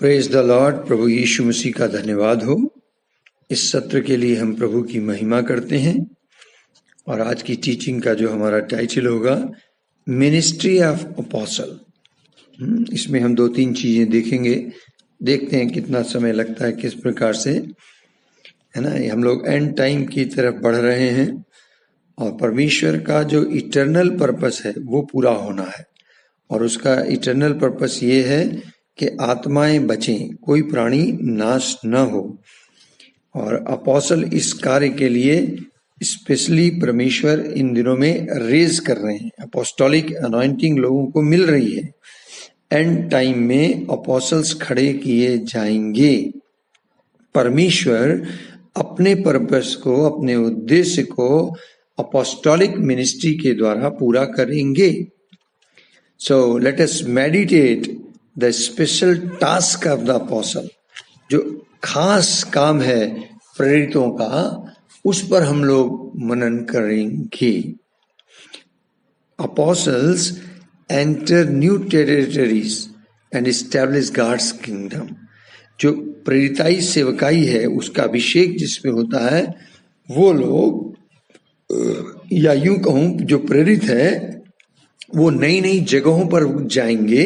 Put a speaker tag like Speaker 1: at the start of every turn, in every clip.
Speaker 1: Praise the Lord. प्रभु यीशु मसीह का धन्यवाद हो। इस सत्र के लिए हम प्रभु की महिमा करते हैं और आज की टीचिंग का जो हमारा टाइटल होगा मिनिस्ट्री ऑफ अपोस्टल। इसमें हम 2-3 चीजें देखेंगे। देखते हैं कितना समय लगता है, किस प्रकार से, है ना। हम लोग एंड टाइम की तरफ बढ़ रहे हैं और परमेश्वर का जो इटर्नल पर्पस है वो पूरा होना है और उसका इटर्नल पर्पस ये है कि आत्माएं बचें, कोई प्राणी नाश न हो। और अपोस्टल इस कार्य के लिए स्पेशली परमेश्वर इन दिनों में रेज कर रहे हैं। अपोस्टोलिक अनॉइंटिंग लोगों को मिल रही है। एंड टाइम में अपोस्टल्स खड़े किए जाएंगे। परमेश्वर अपने पर्पस को, अपने उद्देश्य को अपोस्टोलिक मिनिस्ट्री के द्वारा पूरा करेंगे। So let us meditate the special task of the apostle. जो खास काम है प्रेरितों का, उस पर हम लोग मनन करेंगे। Apostles enter new territories and establish God's kingdom. जो प्रेरिताई सेवकाई है उसका अभिषेक जिसमें होता है, वो लोग, या यूं कहूं जो प्रेरित है, वो नई नई जगहों पर जाएंगे,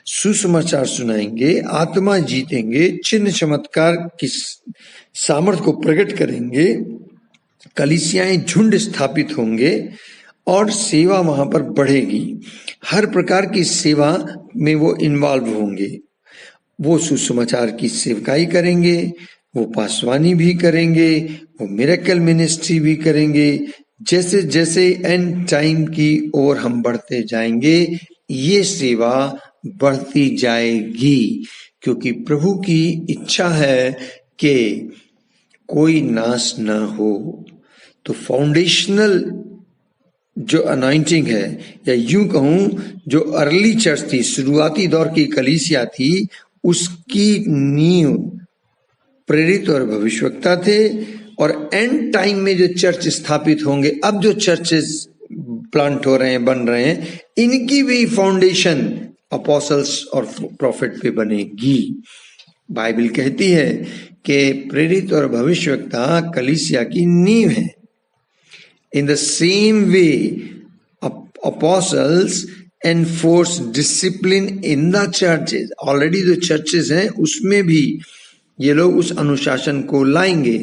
Speaker 1: सुसमाचार सुनाएंगे, आत्मा जीतेंगे, चिन्ह चमत्कार की सामर्थ को प्रकट करेंगे, कलीसियाएं झुंड स्थापित होंगे और सेवा वहां पर बढ़ेगी। हर प्रकार की सेवा में वो इन्वॉल्व होंगे। वो सुसमाचार की सेवकाई करेंगे, वो पासवानी भी करेंगे, वो मिरेकल मिनिस्ट्री भी करेंगे। जैसे जैसे एंड टाइम की ओर हम बढ़ते जाएंगे, ये सेवा बढ़ती जाएगी, क्योंकि प्रभु की इच्छा है कि कोई नाश न हो। तो फाउंडेशनल जो अनॉइंटिंग है, या यूं कहूं जो अर्ली चर्च थी, शुरुआती दौर की कलीसिया थी, उसकी नींव प्रेरित और भविष्यवक्ता थे। और एंड टाइम में जो चर्च स्थापित होंगे, अब जो चर्चेस प्लांट हो रहे हैं, बन रहे हैं, इनकी भी फाउंडेशन अपोस्टल्स और प्रॉफिट पे बनेगी। बाइबल कहती है कि प्रेरित और भविष्यवक्ता कलीसिया की नींव है। In the same way apostles enforce discipline in the churches. Already जो चर्चेस हैं उसमें भी ये लोग उस अनुशासन को लाएंगे।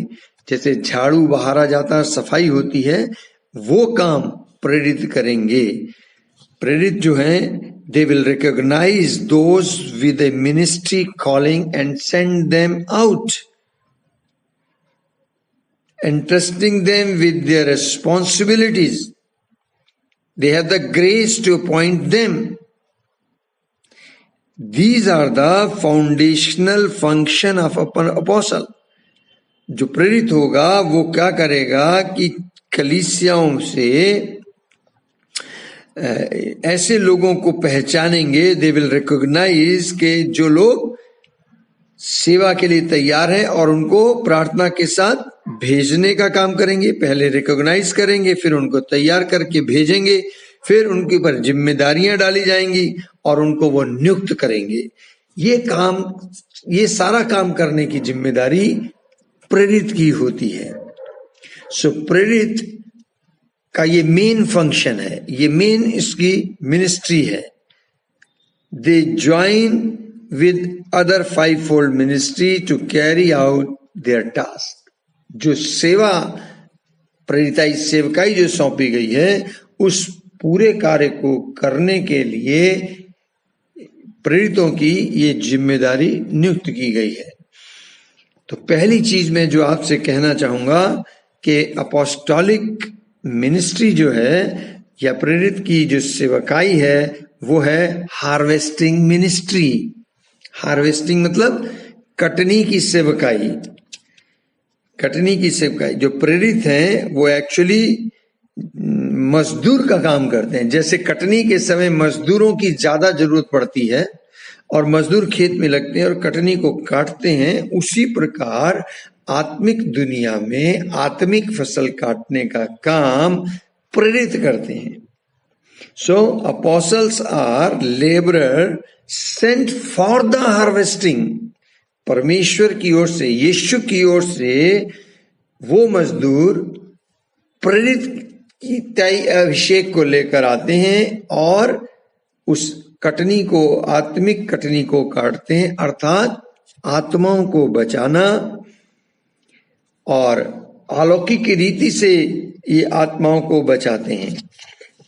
Speaker 1: जैसे झाड़ू बहारा जाता है, सफाई होती है, वो काम प्रेरित करेंगे। प्रेरित जो हैं, they will recognize those with a ministry calling and send them out, entrusting them with their responsibilities. They have the grace to appoint them. These are the foundational function of an apostle. जो प्रेरित होगा वो क्या करेगा कि कलीसियाओं से ऐसे लोगों को पहचानेंगे, दे विल रिकॉग्नाइज के जो लोग सेवा के लिए तैयार हैं, और उनको प्रार्थना के साथ भेजने का काम करेंगे। पहले रिकॉग्नाइज करेंगे, फिर उनको तैयार करके भेजेंगे, फिर उनके ऊपर जिम्मेदारियां डाली जाएंगी और उनको वो नियुक्त करेंगे। ये सारा काम करने की जिम्मेदारी प्रेरित की होती है। सो प्रेरित का ये मेन फंक्शन है, ये मेन इसकी मिनिस्ट्री है। They join with other 5-fold ministry to carry out their task. जो सेवा प्रेरिताई सेवकाई जो सौंपी गई है, उस पूरे कार्य को करने के लिए प्रेरितों की ये जिम्मेदारी नियुक्त की गई है। तो पहली चीज मैं जो आपसे कहना चाहूंगा कि अपोस्टोलिक मिनिस्ट्री जो है, या प्रेरित की जो सेवकाई है, वो है हार्वेस्टिंग मिनिस्ट्री। हार्वेस्टिंग मतलब कटनी की सेवकाई। कटनी की सेवकाई। जो प्रेरित हैं वो एक्चुअली मजदूर का काम करते हैं। जैसे कटनी के समय मजदूरों की ज्यादा जरूरत पड़ती है और मजदूर खेत में लगते हैं और कटनी को काटते हैं, उसी प्रकार आत्मिक दुनिया में आत्मिक फसल काटने का काम प्रेरित करते हैं। So apostles are laborer sent for the harvesting. परमेश्वर की ओर से, यीशु की ओर से वो मजदूर प्रेरित की तय अभिषेक को लेकर आते हैं और उस कटनी को, आत्मिक कटनी को काटते हैं, अर्थात आत्माओं को बचाना। और अलौकिक रीति से ये आत्माओं को बचाते हैं।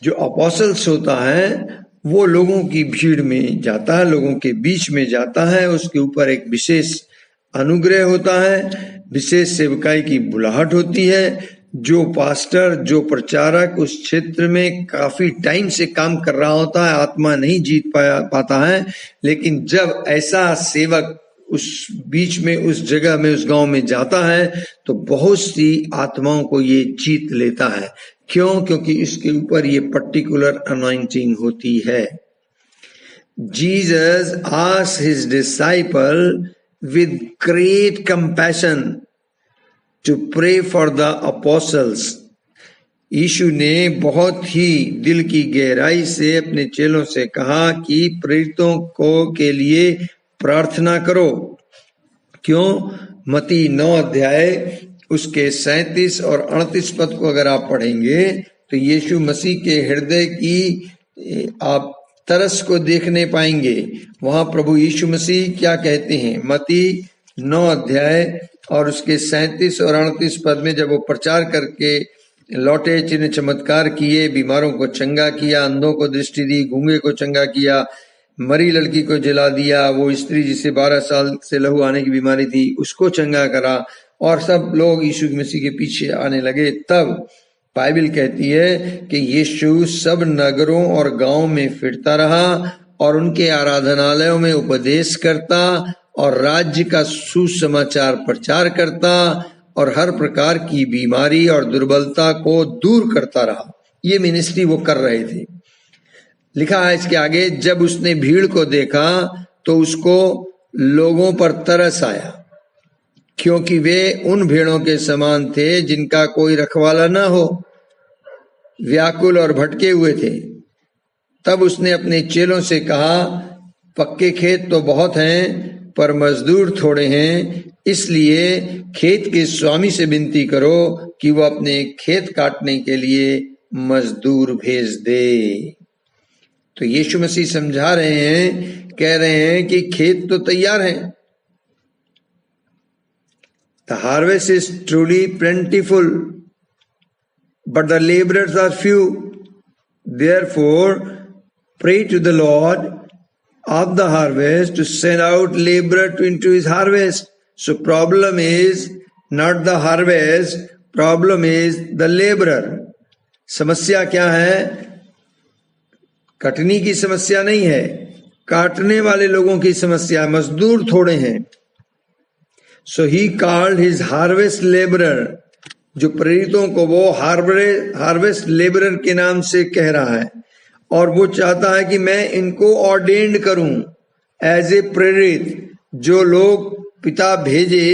Speaker 1: जो अपोस्टल्स होता है वो लोगों की भीड़ में जाता है, लोगों के बीच में जाता है, उसके ऊपर एक विशेष अनुग्रह होता है, विशेष सेवकाई की बुलाहट होती है। जो पास्टर, जो प्रचारक उस क्षेत्र में काफी टाइम से काम कर रहा होता है, आत्मा नहीं जीत पाता है, लेकिन जब ऐसा सेवक उस बीच में, उस जगह में, उस गांव में जाता है तो बहुत सी आत्माओं को ये जीत लेता है। क्यों? क्योंकि इसके ऊपर ये पर्टिकुलर अनॉइंटिंग होती है। Jesus asked his disciple with great compassion to pray for the apostles. Yeshu ने बहुत ही दिल की गहराई से अपने चेलों से कहा कि प्रेरितों को के लिए प्रार्थना करो। क्यों? मत्ती 9 अध्याय उसके 37 और 38 पद को अगर आप पढ़ेंगे तो यीशु मसीह के हृदय की आप तरस को देखने पाएंगे। वहां प्रभु यीशु मसीह क्या कहते हैं? मत्ती 9 अध्याय और उसके 37 और 38 पद में जब वो प्रचार करके लौटे, चिन्ह चमत्कार किए, बीमारों को चंगा किया, अंधों को दृष्टि दी, गूंगे को चंगा किया, मरी लड़की को जिला दिया, वो स्त्री जिसे 12 साल से लहू आने की बीमारी थी उसको चंगा करा, और सब लोग यीशु मसीह के पीछे आने लगे। तब बाइबल कहती है कि यीशु सब नगरों और गांव में फिरता रहा और उनके आराधनालयों में उपदेश करता और राज्य का सुसमाचार प्रचार करता और हर प्रकार की बीमारी और दुर्बलता को दूर करता रहा। ये मिनिस्ट्री वो कर रहे थे। लिखा है इसके आगे, जब उसने भीड़ को देखा तो उसको लोगों पर तरस आया, क्योंकि वे उन भेड़ों के समान थे जिनका कोई रखवाला न हो, व्याकुल और भटके हुए थे। तब उसने अपने चेलों से कहा, पक्के खेत तो बहुत हैं पर मजदूर थोड़े हैं, इसलिए खेत के स्वामी से विनती करो कि वो अपने खेत काटने के लिए मजदूर भेज दे। तो यीशु मसीह समझा रहे हैं, कह रहे हैं कि खेत तो तैयार है, The harvest is truly plentiful, but the laborers are few. Therefore, pray to the Lord of the harvest to send out laborer into his harvest. So problem is not the harvest, problem is the laborer. समस्या क्या है? कटनी की समस्या नहीं है, काटने वाले लोगों की समस्या, मजदूर थोड़े हैं। So he called his harvest laborer, जो प्रेरितों को वो हार्वेस्ट लेबरर के नाम से कह रहा है, और वो चाहता है कि मैं इनको ऑर्डेन्ड करूं एज ए प्रेरित। जो लोग पिता भेजे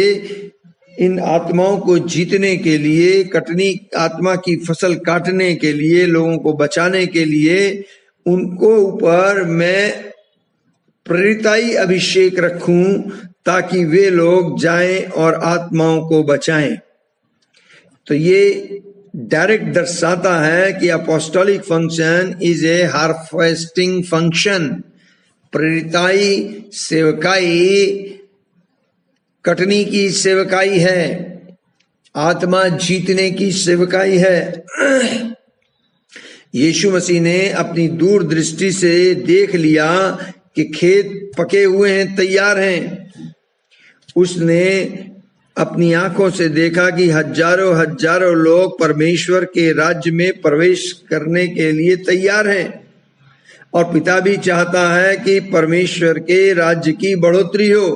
Speaker 1: इन आत्माओं को जीतने के लिए, कटनी आत्मा की फसल काटने के लिए, लोगों को बचाने के लिए, उनको ऊपर मैं प्रेरिताई अभिषेक रखूं ताकि वे लोग जाएं और आत्माओं को बचाएं। तो ये डायरेक्ट दर्शाता है कि apostolic function is a harvesting function. प्रेरिताई सेवकाई कटनी की सेवकाई है, आत्मा जीतने की सेवकाई है। यीशु मसीह ने अपनी दूरदृष्टि से देख लिया कि खेत पके हुए हैं, तैयार हैं। उसने अपनी आंखों से देखा कि हजारों हजारों लोग परमेश्वर के राज्य में प्रवेश करने के लिए तैयार हैं, और पिता भी चाहता है कि परमेश्वर के राज्य की बढ़ोतरी हो।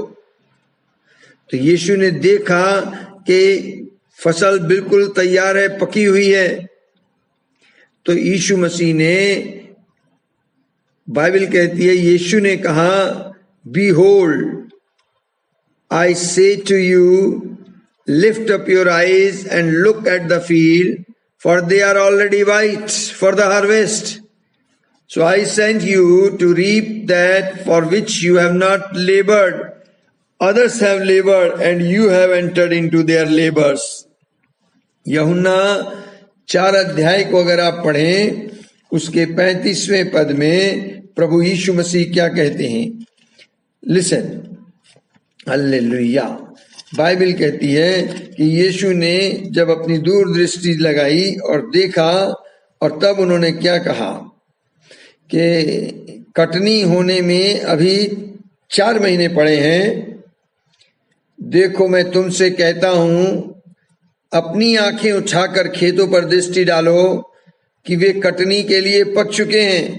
Speaker 1: तो यीशु ने देखा कि फसल बिल्कुल तैयार है, पकी हुई है। तो यीशु मसीह ने, बाइबल कहती है, यीशु ने कहा, Behold, I say to you, lift up your eyes and look at the field, for they are already white for the harvest. So I sent you to reap that for which you have not labored. Others have labored and you have entered into their labors. यूहन्ना 4 अध्याय को अगर आप पढ़ें, उसके 35वें पद में प्रभु यीशु मसीह क्या कहते हैं? Listen, hallelujah. बाइबल कहती है कि यीशु ने जब अपनी दूरदृष्टि लगाई और देखा, और तब उन्होंने क्या कहा कि कटनी होने में अभी 4 महीने पड़े हैं। देखो मैं तुमसे कहता हूं, अपनी आंखें उठाकर खेतों पर दृष्टि डालो कि वे कटनी के लिए पक चुके हैं।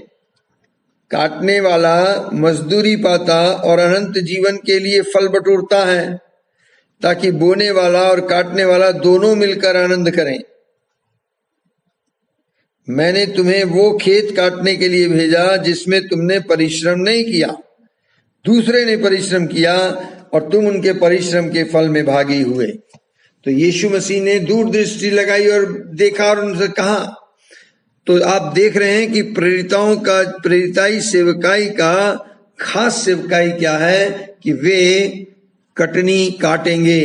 Speaker 1: काटने वाला मजदूरी पाता और अनंत जीवन के लिए फल बटोरता है, ताकि बोने वाला और काटने वाला दोनों मिलकर आनंद करें। मैंने तुम्हें वो खेत काटने के लिए भेजा जिसमें तुमने परिश्रम नहीं किया, दूसरे ने परिश्रम किया और तुम उनके परिश्रम के फल में भागी हुए। तो यीशु मसीह ने दूरदृष्टि लगाई और देखा और उनसे कहा। तो आप देख रहे हैं कि प्रेरिताओं का, प्रेरिताई सेवकाई का खास सेवकाई क्या है कि वे कटनी काटेंगे,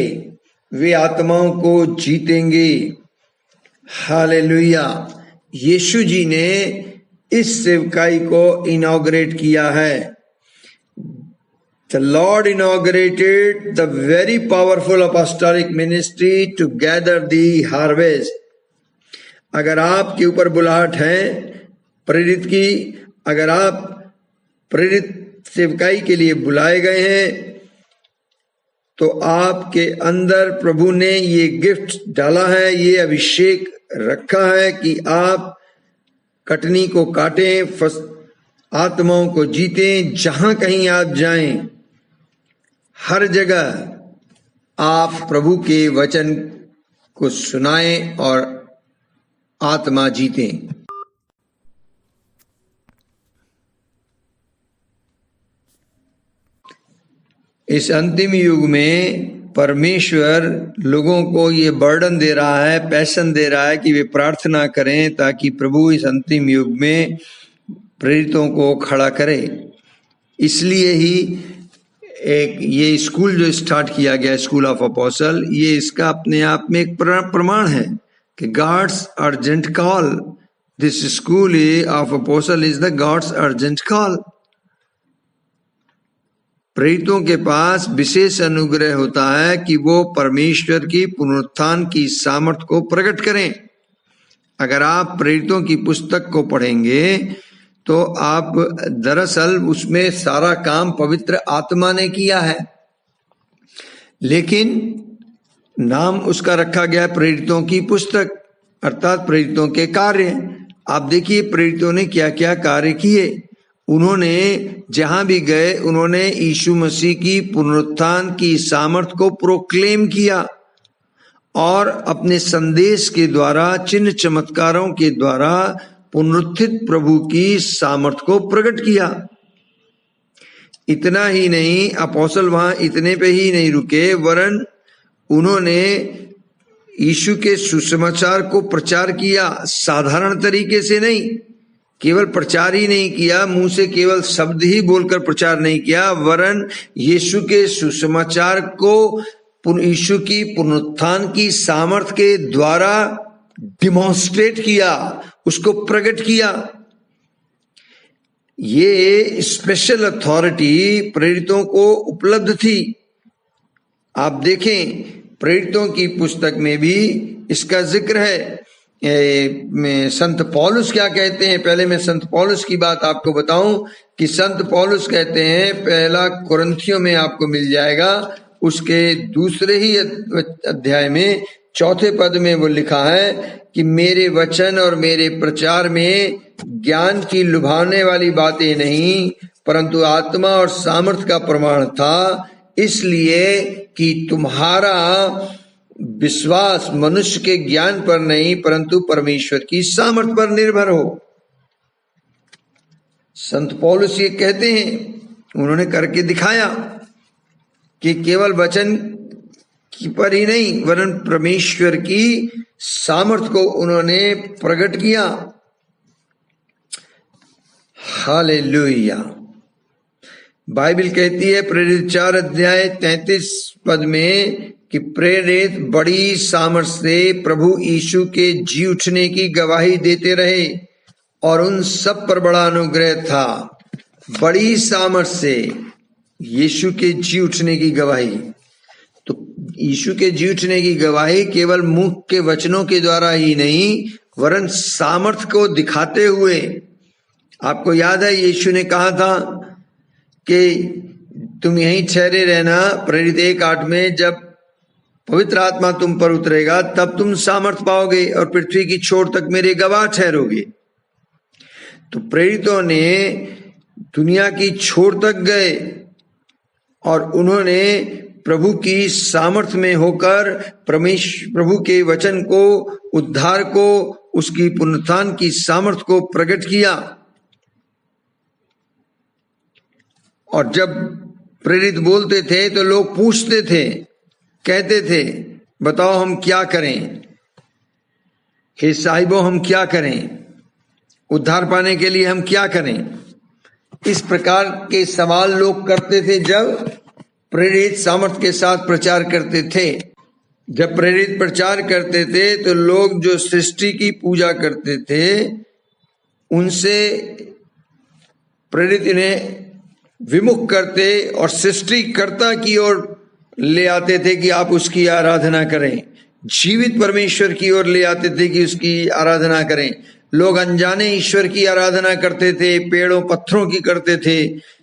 Speaker 1: वे आत्माओं को जीतेंगे। हालेलुया। यीशु जी ने इस सेवकाई को इनॉग्रेट किया है। The Lord inaugurated the very powerful apostolic ministry to gather the harvest. अगर आपके ऊपर बुलाहट है प्रेरित की, अगर आप प्रेरित सेवकाई के लिए बुलाए गए हैं, तो आपके अंदर प्रभु ने ये गिफ्ट डाला है, ये अभिषेक रखा है कि आप कटनी को काटें, आत्माओं को जीतें। जहां कहीं आप जाएं, हर जगह आप प्रभु के वचन को सुनाएं और आत्मा जीतें। इस अंतिम युग में परमेश्वर लोगों को ये बर्डन दे रहा है, पैशन दे रहा है कि वे प्रार्थना करें ताकि प्रभु इस अंतिम युग में प्रेरितों को खड़ा करे। इसलिए ही एक ये स्कूल जो स्टार्ट किया गया, स्कूल ऑफ अपोस्टल, ये इसका अपने आप में एक प्रमाण है कि God's urgent call. This school of apostle is the God's urgent call. प्रेरितों के पास विशेष अनुग्रह होता है कि वो परमेश्वर की पुनरुत्थान की सामर्थ को प्रकट करें। अगर आप प्रेरितों की पुस्तक को पढ़ेंगे तो आप दरअसल उसमें सारा काम पवित्र आत्मा ने किया है, लेकिन नाम उसका रखा गया प्रेरितों की पुस्तक, अर्थात प्रेरितों के कार्य। आप देखिए प्रेरितों ने क्या क्या कार्य किए। उन्होंने जहां भी गए, उन्होंने यीशु मसीह की पुनरुत्थान की सामर्थ को प्रोक्लेम किया और अपने संदेश के द्वारा, चिन्ह चमत्कारों के द्वारा पुनरुत्थित प्रभु की सामर्थ को प्रकट किया। इतना ही नहीं, अपोस्तल वहां इतने पे ही नहीं रुके, वरन उन्होंने यीशु के सुसमाचार को प्रचार किया। साधारण तरीके से नहीं, केवल प्रचार ही नहीं किया, मुंह से केवल शब्द ही बोलकर प्रचार नहीं किया, वरन यीशु के सुसमाचार को यीशु की पुनरुत्थान की सामर्थ के द्वारा डिमॉन्स्ट्रेट किया, उसको प्रकट किया। ये स्पेशल अथॉरिटी प्रेरितों को उपलब्ध थी। आप देखें प्रेरितों की पुस्तक में भी इसका जिक्र है। संत पौलुस क्या कहते हैं? पहले मैं संत पौलुस की बात आपको बताऊं कि संत पौलुस कहते हैं, पहला कुरिन्थियों में आपको मिल जाएगा, उसके दूसरे ही अध्याय में 4 पद में वो लिखा है कि मेरे वचन और मेरे प्रचार में ज्ञान की लुभाने वाली बातें नहीं, परंतु आत्मा और सामर्थ का प्रमाण था, इसलिए कि तुम्हारा विश्वास मनुष्य के ज्ञान पर नहीं परंतु परमेश्वर की सामर्थ पर निर्भर हो। संत पौलुस ये कहते हैं, उन्होंने करके दिखाया कि केवल वचन पर ही नहीं वरन परमेश्वर की सामर्थ को उन्होंने प्रकट किया। हालेलुया। बाइबल कहती है प्रेरित 4 अध्याय 33 पद में कि प्रेरित बड़ी सामर्थ से प्रभु यीशु के जी उठने की गवाही देते रहे और उन सब पर बड़ा अनुग्रह था। बड़ी सामर्थ से यीशु के जी उठने की गवाही। तो यीशु के जी उठने की गवाही केवल मुख के वचनों के द्वारा ही नहीं, वरन सामर्थ को दिखाते हुए। आपको याद है यीशु ने कहा था कि तुम यहीं ठहरे रहना, प्रेरित 1:8 में, जब पवित्र आत्मा तुम पर उतरेगा तब तुम सामर्थ पाओगे और पृथ्वी की छोर तक मेरे गवाह ठहरोगे। तो प्रेरितों ने दुनिया की छोर तक गए और उन्होंने प्रभु की सामर्थ में होकर प्रभु के वचन को, उद्धार को, उसकी पुनरुत्थान की सामर्थ को प्रकट किया। और जब प्रेरित बोलते थे तो लोग पूछते थे, कहते थे बताओ हम क्या करें, हे साहिबो हम क्या करें, उद्धार पाने के लिए हम क्या करें। इस प्रकार के सवाल लोग करते थे जब प्रेरित सामर्थ के साथ प्रचार करते थे। जब प्रेरित प्रचार करते थे तो लोग जो सृष्टि की पूजा करते थे उनसे प्रेरित इन्हें विमुख करते और सृष्टिकर्ता की ओर ले आते थे कि आप उसकी आराधना करें। जीवित परमेश्वर की ओर ले आते थे कि उसकी आराधना करें। लोग अनजाने ईश्वर की आराधना करते थे, पेड़ों पत्थरों की करते थे,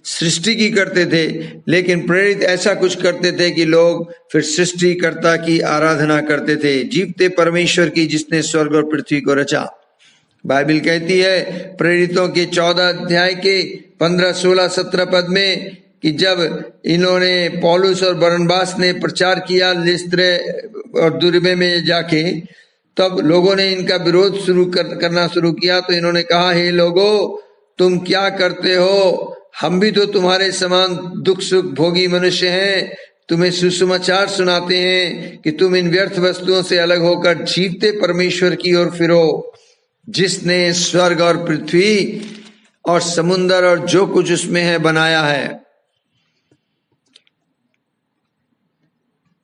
Speaker 1: सृष्टि की करते थे। लेकिन प्रेरित ऐसा कुछ करते थे कि लोग फिर सृष्टिकर्ता की आराधना करते थे, जीवते परमेश्वर की जिसने स्वर्ग और पृथ्वी को रचा। बाइबल कहती है प्रेरितों के 14 अध्याय के 15, 16, 17 पद में कि जब इन्होंने पौलुस और बरनबास ने प्रचार किया लिस्त्रे और दुर्बे में जाके, तब लोगों ने इनका विरोध करना शुरू किया। तो इन्होंने कहा, हे लोगों तुम क्या करते हो, हम भी तो तुम्हारे समान दुख सुख भोगी मनुष्य हैं। तुम्हें सुसमाचार सुनाते हैं कि तुम इन व्यर्थ वस्तुओं से अलग होकर जीवते परमेश्वर की ओर फिरो, जिसने स्वर्ग और पृथ्वी और समुन्दर और जो कुछ उसमें है बनाया है।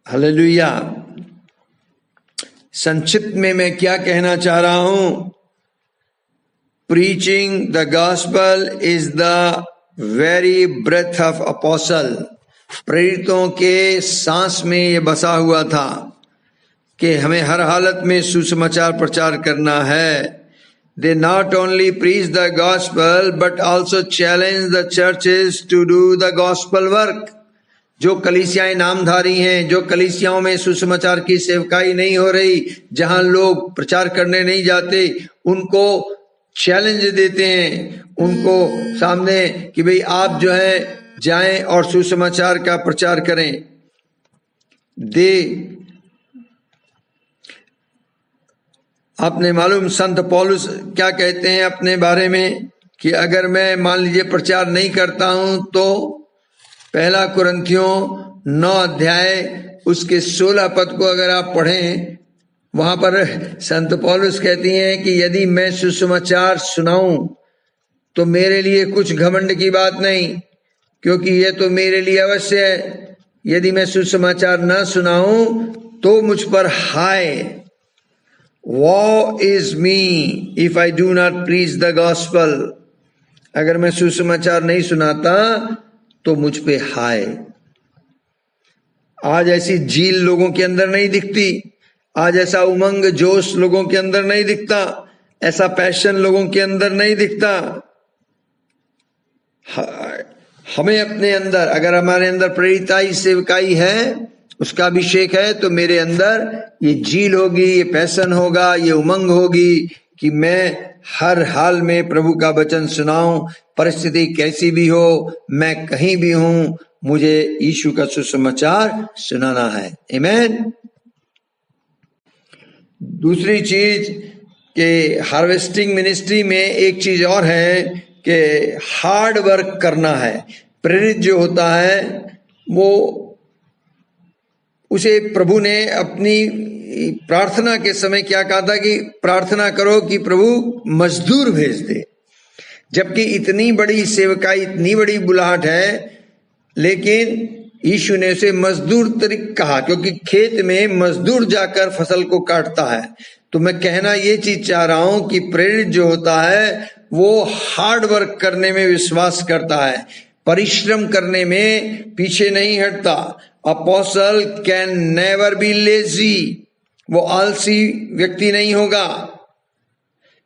Speaker 1: हालेलुया। संक्षिप्त में मैं क्या कहना चाह रहा हूं, preaching the gospel is the very breath of apostle. प्रेरितों के सांस में ये बसा हुआ था कि हमें हर हालत में सुसमाचार प्रचार करना है। They not only preach the gospel but also challenge the churches to do the gospel work। जो कलीसियाएं नामधारी हैं, जो कलीसियाओं में सुसमाचार की सेवकाई नहीं हो रही, जहां लोग प्रचार करने नहीं जाते, उनको चैलेंज देते हैं उनको सामने कि भाई आप जो है जाएं और सुसमाचार का प्रचार करें। आपने मालूम संत पौलुस क्या कहते हैं अपने बारे में कि अगर मैं मान लीजिए प्रचार नहीं करता हूं तो 1 कुरिन्थियों 9 अध्याय उसके 16 पद को अगर आप पढ़ें, वहां पर संत पौलुस कहती हैं कि यदि मैं सुसमाचार सुनाऊं तो मेरे लिए कुछ घमंड की बात नहीं, क्योंकि यह तो मेरे लिए अवश्य है। यदि मैं सुसमाचार न सुनाऊं तो मुझ पर हाय, woe is me if I do not preach the gospel। अगर मैं सुसमाचार नहीं सुनाता तो मुझ पे हाय। आज ऐसी झील लोगों के अंदर नहीं दिखती, आज ऐसा उमंग जोश लोगों के अंदर नहीं दिखता, ऐसा पैशन लोगों के अंदर नहीं दिखता। हमें अपने अंदर, अगर हमारे अंदर प्रेरिताई सेवकाई है, उसका अभिषेक है, तो मेरे अंदर ये झील होगी, ये पैशन होगा, ये उमंग होगी कि मैं हर हाल में प्रभु का वचन सुनाऊं। परिस्थिति कैसी भी हो, मैं कहीं भी हूं, मुझे यीशु का सुसमाचार सुनाना है। आमीन। दूसरी चीज के हार्वेस्टिंग मिनिस्ट्री में एक चीज और है कि हार्ड वर्क करना है। प्रेरित जो होता है वो उसे प्रभु ने अपनी प्रार्थना के समय क्या कहा था कि प्रार्थना करो कि प्रभु मजदूर भेज दे। जबकि इतनी बड़ी सेवकाई, इतनी बड़ी बुलाहट है, लेकिन यीशु ने उसे मजदूर तरीक कहा, क्योंकि खेत में मजदूर जाकर फसल को काटता है। तो मैं कहना ये चीज चाह रहा हूं कि प्रेरित जो होता है वो हार्ड वर्क करने में विश्वास करता है, परिश्रम करने में पीछे नहीं हटता। Apostle can never be lazy, वो आलसी व्यक्ति नहीं होगा।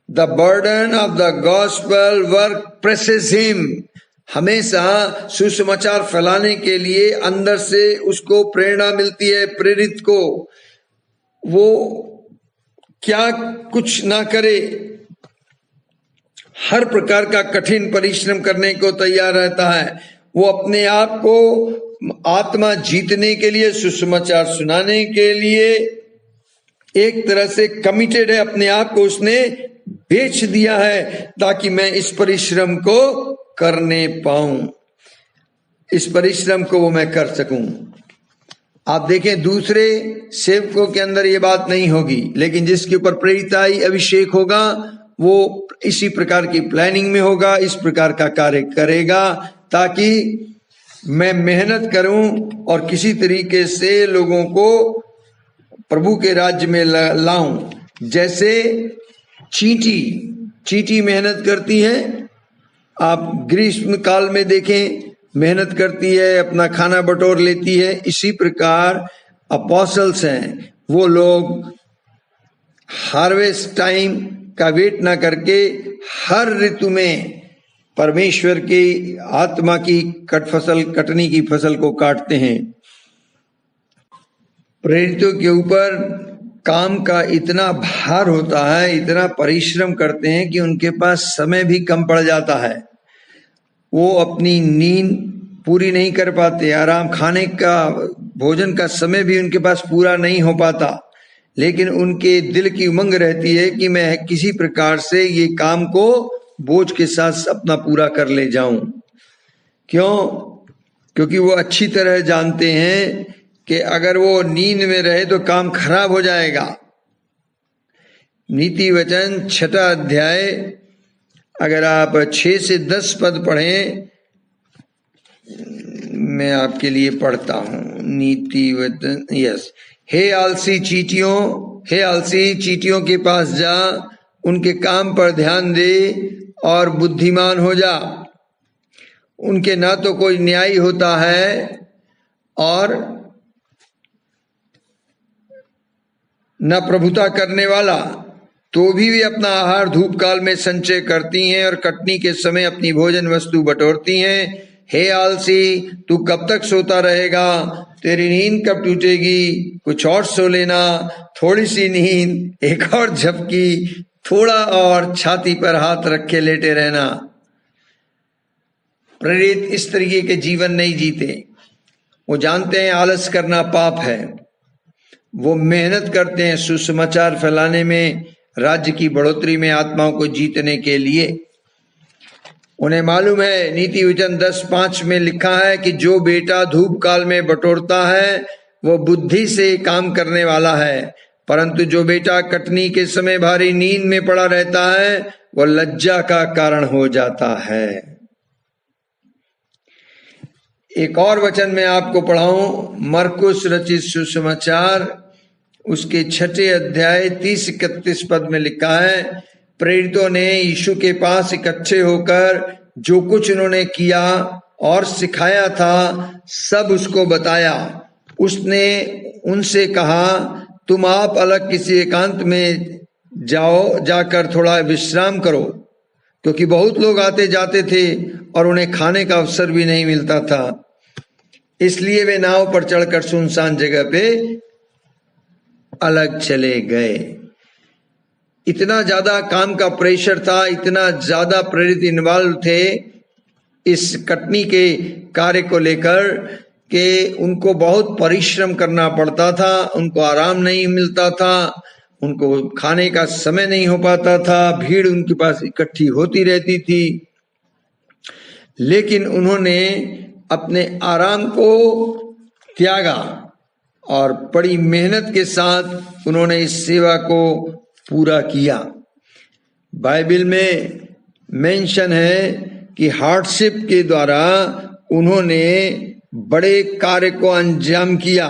Speaker 1: The burden of the gospel work presses him, हमेशा सुसमाचार फैलाने के लिए अंदर से उसको प्रेरणा मिलती है। प्रेरित को वो क्या कुछ ना करे, हर प्रकार का कठिन परिश्रम करने को तैयार रहता है। वो अपने आप को आत्मा जीतने के लिए, सुसमाचार सुनाने के लिए एक तरह से कमिटेड है। अपने आप को उसने बेच दिया है ताकि मैं इस परिश्रम को करने पाऊं, इस परिश्रम को वो मैं कर सकूं। आप देखें दूसरे सेवकों के अंदर ये बात नहीं होगी, लेकिन जिसके ऊपर प्रेरिताई अभिषेक होगा वो इसी प्रकार की प्लानिंग में होगा, इस प्रकार का कार्य करेगा ताकि मैं मेहनत करूं और किसी तरीके से लोगों को प्रभु के राज्य में लाऊं। जैसे चींटी मेहनत करती है, आप ग्रीष्म काल में देखें मेहनत करती है, अपना खाना बटोर लेती है। इसी प्रकार अपोस्टल्स हैं, वो लोग हार्वेस्ट टाइम का वेट ना करके हर ऋतु में परमेश्वर की आत्मा की कटनी की फसल को काटते हैं। प्रेरितों के ऊपर काम का इतना भार होता है, इतना परिश्रम करते हैं कि उनके पास समय भी कम पड़ जाता है। वो अपनी नींद पूरी नहीं कर पाते, आराम खाने का, भोजन का समय भी उनके पास पूरा नहीं हो पाता, लेकिन उनके दिल की उमंग रहती है कि मैं किसी प्रकार से ये काम को बोझ के साथ अपना पूरा कर ले जाऊं। क्यों? क्योंकि वो अच्छी तरह जानते हैं कि अगर वो नींद में रहे तो काम खराब हो जाएगा। नीति वचन 6 अध्याय अगर आप 6 से 10 पद पढ़ें, मैं आपके लिए पढ़ता हूं। नीति वचन, यस। हे आलसी चींटियों के पास जा, उनके काम पर ध्यान दे और बुद्धिमान हो जा। उनके ना तो कोई न्याय होता है और न प्रभुता करने वाला, तो भी वे अपना आहार धूप काल में संचय करती हैं और कटनी के समय अपनी भोजन वस्तु बटोरती हैं। हे आलसी, तू कब तक सोता रहेगा? तेरी नींद कब टूटेगी? कुछ और सो लेना, थोड़ी सी नींद, एक और झपकी, थोड़ा और छाती पर हाथ रखे लेटे रहना। प्रेरित इस तरीके के जीवन नहीं जीते। वो जानते हैं आलस करना पाप है। वो मेहनत करते हैं सुसमाचार फैलाने में, राज्य की बढ़ोतरी में, आत्माओं को जीतने के लिए। उन्हें मालूम है, नीति वचन 10:5 में लिखा है कि जो बेटा धूप काल में बटोरता है वो बुद्धि से काम करने वाला है, परंतु जो बेटा कटनी के समय भारी नींद में पड़ा रहता है वो लज्जा का कारण हो जाता है। एक और वचन मैं आपको पढ़ाऊं, मरकुस रचित सुसमाचार उसके 6 अध्याय 30-31 पद में लिखा है, प्रेरितों ने यीशु के पास इकट्ठे होकर जो कुछ उन्होंने किया और सिखाया था सब उसको बताया। उसने उनसे कहा, तुम आप अलग किसी एकांत में जाकर थोड़ा विश्राम करो, क्योंकि बहुत लोग आते जाते थे और उन्हें खाने का अवसर भी नहीं मिलता था। इसलिए वे नाव पर चढ़कर सुनसान जगह पे अलग चले गए। इतना ज्यादा काम का प्रेशर था, इतना ज्यादा प्रेरित इन्वॉल्व थे इस कटनी के कार्य को लेकर कि उनको बहुत परिश्रम करना पड़ता था, उनको आराम नहीं मिलता था, उनको खाने का समय नहीं हो पाता था, भीड़ उनके पास इकट्ठी होती रहती थी। लेकिन उन्होंने अपने आराम को त्यागा और बड़ी मेहनत के साथ उन्होंने इस सेवा को पूरा किया। बाइबल में मेंशन है कि हार्डशिप के द्वारा उन्होंने बड़े कार्य को अंजाम किया।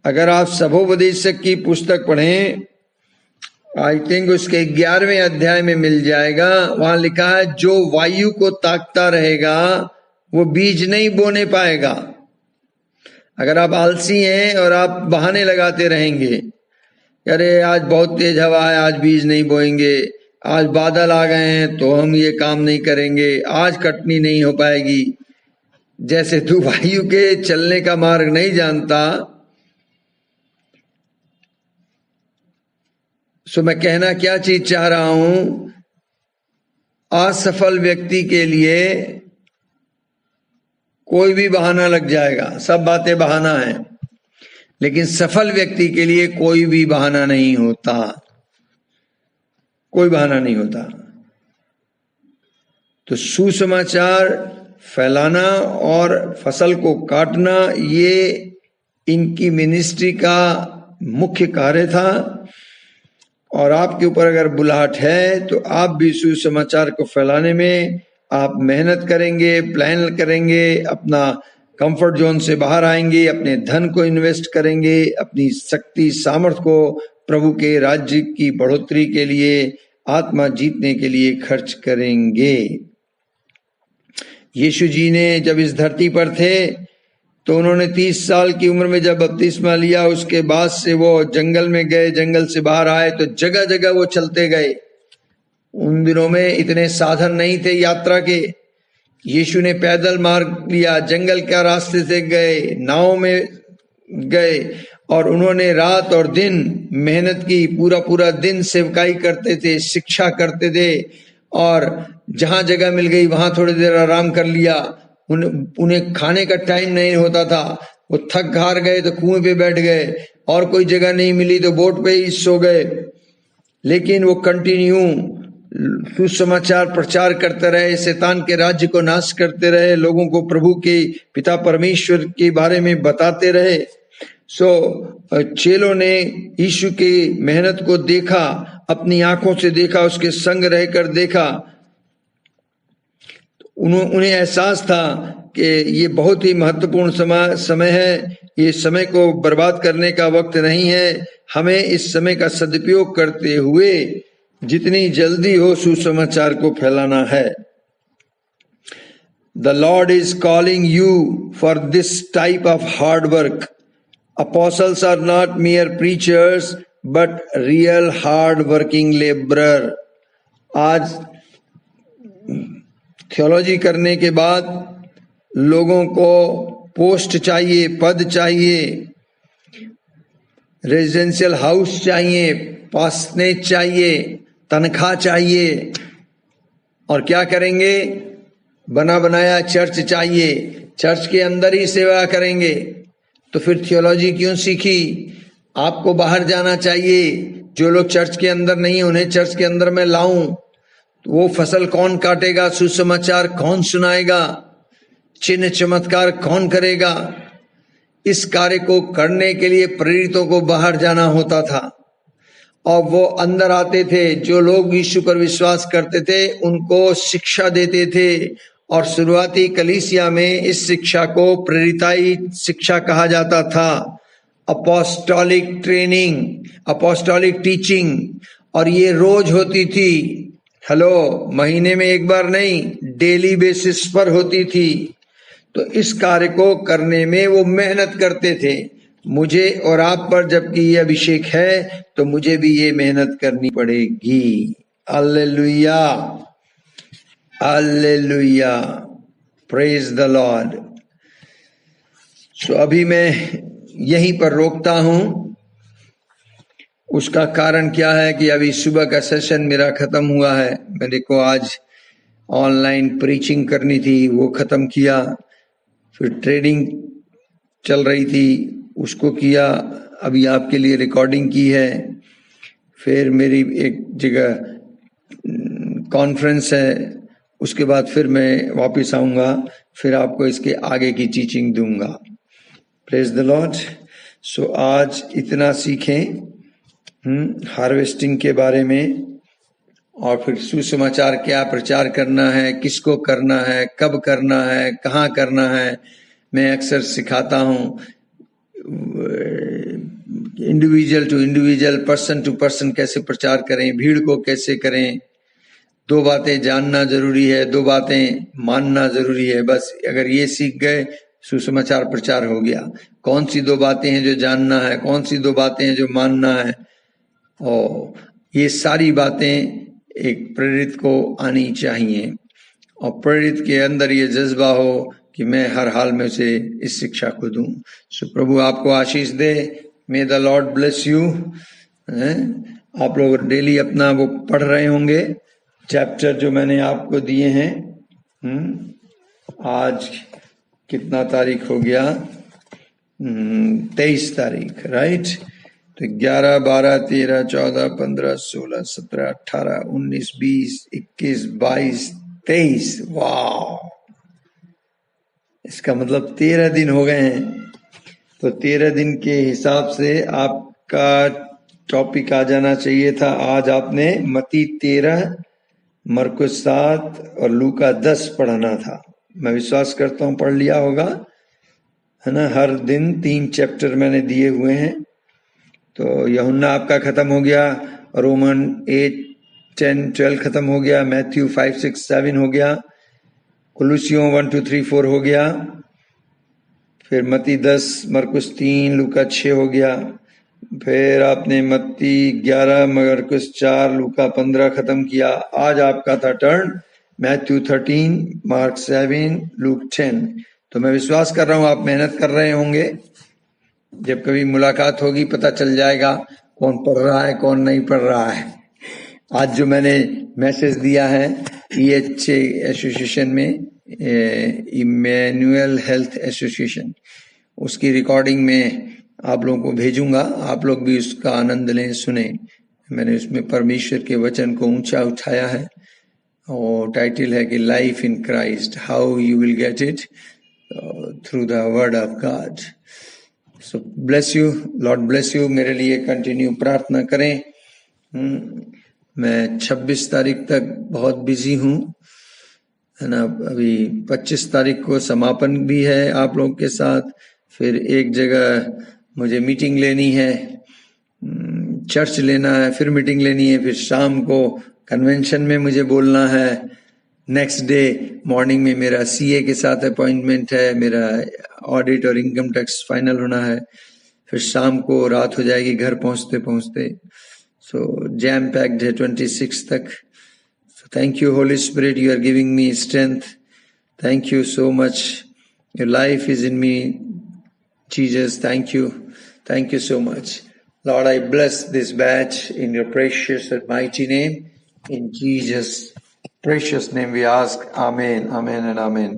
Speaker 1: अगर आप सभोपदेशक की पुस्तक पढ़ें, आई थिंक उसके 11वें अध्याय में मिल जाएगा, वहां लिखा है जो वायु को ताकता रहेगा वो बीज नहीं बोने पाएगा। अगर आप आलसी हैं और आप बहाने लगाते रहेंगे, अरे आज बहुत तेज हवा है, आज बीज नहीं बोएंगे, आज बादल आ गए हैं तो हम ये काम नहीं करेंगे, आज कटनी नहीं हो पाएगी, जैसे तू वायु के चलने का मार्ग नहीं जानता। सो मैं कहना क्या चीज चाह रहा हूं, असफल व्यक्ति के लिए कोई भी बहाना लग जाएगा, सब बातें बहाना है, लेकिन सफल व्यक्ति के लिए कोई भी बहाना नहीं होता, कोई बहाना नहीं होता। तो सुसमाचार फैलाना और फसल को काटना ये इनकी मिनिस्ट्री का मुख्य कार्य था। और आपके ऊपर अगर बुलाहट है तो आप भी सुसमाचार को फैलाने में आप मेहनत करेंगे, प्लान करेंगे, अपना कंफर्ट जोन से बाहर आएंगे, अपने धन को इन्वेस्ट करेंगे, अपनी शक्ति सामर्थ्य को प्रभु के राज्य की बढ़ोतरी के लिए, आत्मा जीतने के लिए खर्च करेंगे। यीशु जी ने जब इस धरती पर थे तो उन्होंने 30 साल की उम्र में जब बपतिस्मा लिया, उसके बाद से वो जंगल में गए, जंगल से बाहर आए तो जगह जगह वो चलते गए। उन दिनों में इतने साधन नहीं थे यात्रा के। यीशु ने पैदल मार्ग लिया, जंगल के रास्ते से गए, नाव में गए और उन्होंने रात और दिन मेहनत की, पूरा पूरा दिन सेवकाई करते थे, शिक्षा करते थे और जहां जगह मिल गई वहां थोड़ी देर आराम कर लिया। उन्हें खाने का टाइम नहीं होता था, वो थक हार गए तो कुएं पे बैठ गए और कोई जगह नहीं मिली तो बोट पे ही सो गए। लेकिन वो कंटिन्यू सुसमाचार प्रचार करते रहे, शैतान के राज्य को नाश करते रहे, लोगों को प्रभु के पिता परमेश्वर के बारे में बताते रहे। चेलों ने यीशु की मेहनत को देखा, अपनी आंखों से देखा, उसके संग रहकर देखा। उन्हें एहसास था कि ये बहुत ही महत्वपूर्ण समय है, ये समय को बर्बाद करने का वक्त नहीं है, हमें इस समय का सदुपयोग करते हुए जितनी जल्दी हो सुसमाचार को फैलाना है। The Lord is calling you for this type of hard work. Apostles are not mere preachers but real hard working laborer. आज थियोलॉजी करने के बाद लोगों को पोस्ट चाहिए, पद चाहिए, रेजिडेंशियल हाउस चाहिए, पासनेज चाहिए, तनख्वाह चाहिए, और क्या करेंगे, बना बनाया चर्च चाहिए, चर्च के अंदर ही सेवा करेंगे। तो फिर थियोलॉजी क्यों सीखी? आपको बाहर जाना चाहिए। जो लोग चर्च के अंदर नहीं है उन्हें चर्च के अंदर मैं लाऊं, तो वो फसल कौन काटेगा, सुसमाचार कौन सुनाएगा, चिन्ह चमत्कार कौन करेगा? इस कार्य को करने के लिए प्रेरितों को बाहर जाना होता था और वो अंदर आते थे। जो लोग यीशु पर विश्वास करते थे उनको शिक्षा देते थे और शुरुआती कलीसिया में इस शिक्षा को प्रेरिताई शिक्षा कहा जाता था, अपोस्टोलिक ट्रेनिंग, अपोस्टोलिक टीचिंग। और ये रोज होती थी, हेलो, महीने में एक बार नहीं, डेली बेसिस पर होती थी। तो इस कार्य को करने में वो मेहनत करते थे। मुझे और आप पर जबकि ये अभिषेक है तो मुझे भी ये मेहनत करनी पड़ेगी। Hallelujah, hallelujah, praise the Lord. So अभी मैं यहीं पर रोकता हूं। उसका कारण क्या है कि अभी सुबह का सेशन मेरा खत्म हुआ है। मेरे को आज ऑनलाइन प्रीचिंग करनी थी, वो खत्म किया। फिर ट्रेनिंग चल रही थी, उसको किया। अभी आपके लिए रिकॉर्डिंग की है। फिर मेरी एक जगह कॉन्फ्रेंस है, उसके बाद फिर मैं वापस आऊँगा, फिर आपको इसके आगे की टीचिंग दूंगा। Praise the Lord. सो आज इतना सीखें हार्वेस्टिंग के बारे में, और फिर सुसमाचार क्या प्रचार करना है, किसको करना है, कब करना है, कहाँ करना है। मैं अक्सर सिखाता हूँ individual to individual, person to person कैसे प्रचार करें, भीड़ को कैसे करें। 2 बातें जानना जरूरी है, 2 बातें मानना जरूरी है। बस अगर ये सीख गए सुसमाचार प्रचार हो गया। कौन सी 2 बातें हैं जो जानना है, कौन सी 2 बातें हैं जो मानना है, और ये सारी बातें एक प्रेरित को आनी चाहिए, और प्रेरित के अंदर ये जज्बा हो कि मैं हर हाल में से इस शिक्षा को दूं। सो प्रभु आपको आशीष दे। May the Lord bless you. आप लोग डेली अपना वो पढ़ रहे होंगे चैप्टर जो मैंने आपको दिए हैं। आज कितना तारीख हो गया? 23 तारीख, राइट। तो 11, 12, 13, 14, 15, 16, 17, 18, 19, 20, 21, 22, 23। वाह, इसका मतलब 13 दिन हो गए हैं। तो 13 दिन के हिसाब से आपका टॉपिक आ जाना चाहिए था। आज आपने मत्ती 13, मरकुस 7 और लूका 10 पढ़ना था। मैं विश्वास करता हूँ पढ़ लिया होगा, है ना। हर दिन 3 चैप्टर मैंने दिए हुए हैं। तो यूहन्ना आपका खत्म हो गया, रोमन 8, 10, 12 खत्म हो गया, मैथ्यू 5, 6, 7 हो गया, कुलुसियों 1, 2, 3, 4 हो गया, फिर मत्ती 10, मरकुस 3, लूका 6 हो गया, फिर आपने मत्ती 11, मरकुस 4, लूका 15 खत्म किया। आज आपका था टर्न मैथ्यू 13, मार्क 7, लूक 10। तो मैं विश्वास कर रहा हूँ आप मेहनत कर रहे होंगे। जब कभी मुलाकात होगी पता चल जाएगा कौन पढ़ रहा है कौन नहीं पढ़ रहा है। आज जो मैंने मैसेज दिया है EH एसोसिएशन में, इमैनुअल हेल्थ एसोसिएशन, उसकी रिकॉर्डिंग में आप लोगों को भेजूंगा। आप लोग भी उसका आनंद लें, सुने। मैंने उसमें परमेश्वर के वचन को ऊंचा उठाया है और टाइटल है कि life in Christ, how you will get it through the word of God. So bless you, Lord bless you. मेरे लिए कंटिन्यू प्रार्थना करें। मैं 26 तारीख तक बहुत बिजी हूँ, है ना। अभी 25 तारीख को समापन भी है आप लोगों के साथ। फिर एक जगह मुझे मीटिंग लेनी है, चर्च लेना है, फिर मीटिंग लेनी है, फिर शाम को कन्वेंशन में मुझे बोलना है। नेक्स्ट डे मॉर्निंग में मेरा CA के साथ अपॉइंटमेंट है, मेरा ऑडिट और इनकम टैक्स फाइनल होना है। फिर शाम को रात हो जाएगी घर पहुंचते पहुंचते। सो जैम पैक्ड है 26 तक। So thank you Holy Spirit, you are giving me strength. Thank you so much, your life is in me Jesus. Thank you so much. Lord, I bless this batch in your precious and mighty name. In Jesus' precious name we ask. Amen, amen and amen.